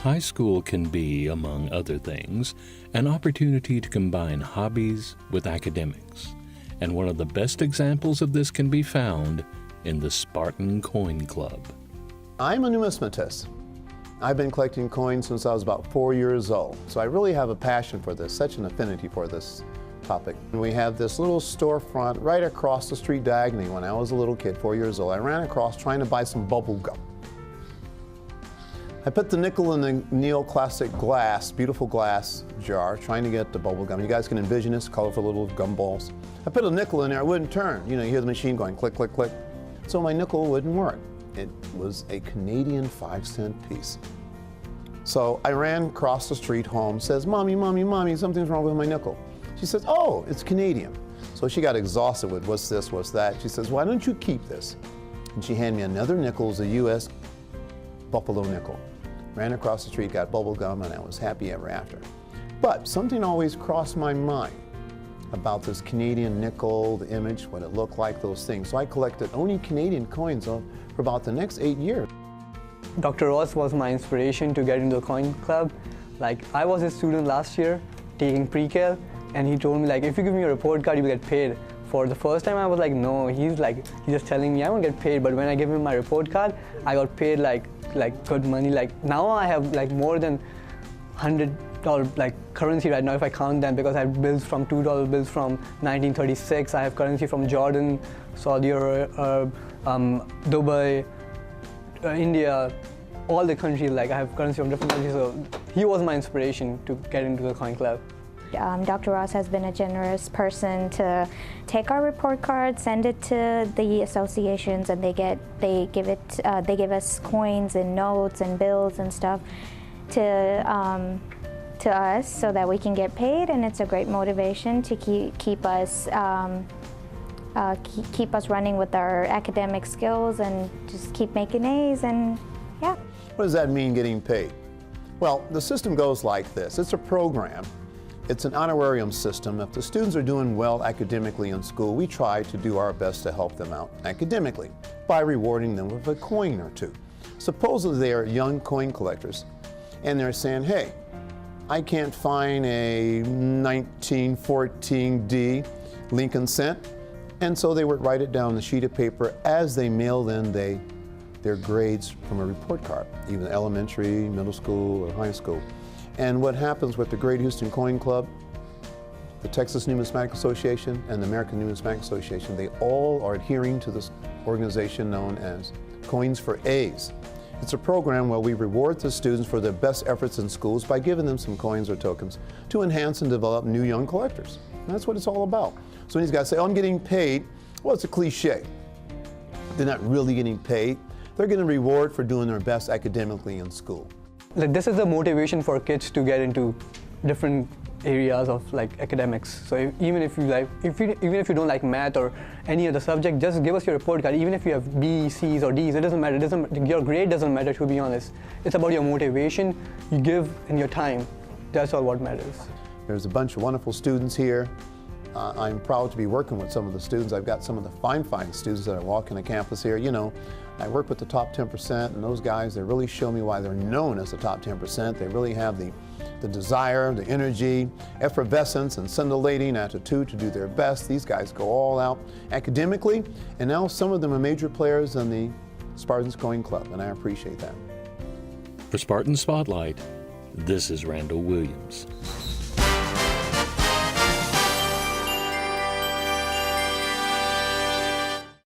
High school can be, among other things, an opportunity to combine hobbies with academics. And one of the best examples of this can be found in the Spartan Coin Club. I'm a numismatist. I've been collecting coins since I was about 4 years old, so I really have a passion for this, such an affinity for this topic. And we have this little storefront right across the street diagonally. When I was a little kid, 4 years old, I ran across trying to buy some bubble gum. I put the nickel in the neoclassic glass, beautiful glass jar, trying to get the bubble gum. You guys can envision this, colorful little gum balls. I put a nickel in there, it wouldn't turn. You know, you hear the machine going click, click, click. So my nickel wouldn't work. It was a Canadian 5-cent piece. So I ran across the street home, says, "Mommy, Mommy, Mommy, something's wrong with my nickel." She says, "Oh, it's Canadian." So she got exhausted with what's this, what's that. She says, "Why don't you keep this?" And she handed me another nickel, it was a U.S. Buffalo nickel. Ran across the street, got bubble gum, and I was happy ever after. But something always crossed my mind about this Canadian nickel, the image, what it looked like, those things. So I collected only Canadian coins for about the next 8 years. Dr. Ross was my inspiration to get into the coin club. Like, I was a student last year taking pre-cal, and he told me, like, if you give me a report card, you will get paid. For the first time, I was like, no, he's just telling me I won't get paid. But when I gave him my report card, I got paid like good money. Like, now I have like more than $100 like currency right now if I count them, because I have bills from $2 bills from 1936. I have currency from Jordan, Saudi Arabia, Dubai, India, all the countries. Like, I have currency from different countries. So he was my inspiration to get into the coin club. Dr. Ross has been a generous person to take our report card, send it to the associations, and they give us coins and notes and bills and stuff to us so that we can get paid, and it's a great motivation to keep us running with our academic skills and just keep making A's, and yeah. What does that mean, getting paid? Well, the system goes like this. It's a program. It's an honorarium system. If the students are doing well academically in school, we try to do our best to help them out academically by rewarding them with a coin or two. Supposedly they are young coin collectors, and they're saying, hey, I can't find a 1914D Lincoln cent, and so they would write it down on a sheet of paper as they mailed in their grades from a report card, even elementary, middle school, or high school. And what happens with the Great Houston Coin Club, the Texas Numismatic Association, and the American Numismatic Association, they all are adhering to this organization known as Coins for A's. It's a program where we reward the students for their best efforts in schools by giving them some coins or tokens to enhance and develop new young collectors. And that's what it's all about. So when these guys say, "Oh, I'm getting paid," well, it's a cliche. They're not really getting paid. They're getting a reward for doing their best academically in school. Like, this is the motivation for kids to get into different areas of like academics. So even if you don't like math or any other subject, just give us your report card. Even if you have B's, C's, or D's, it doesn't matter. Your grade doesn't matter, to be honest. It's about your motivation you give and your time. That's all what matters. There's a bunch of wonderful students here. I'm proud to be working with some of the students. I've got some of the fine students that are walking the campus here. You know, I work with the top 10%, and those guys, they really show me why they're known as the top 10%. They really have the desire, the energy, effervescence, and scintillating attitude to do their best. These guys go all out academically, and now some of them are major players in the Spartans Coin Club, and I appreciate that. For Spartan Spotlight, this is Randall Williams.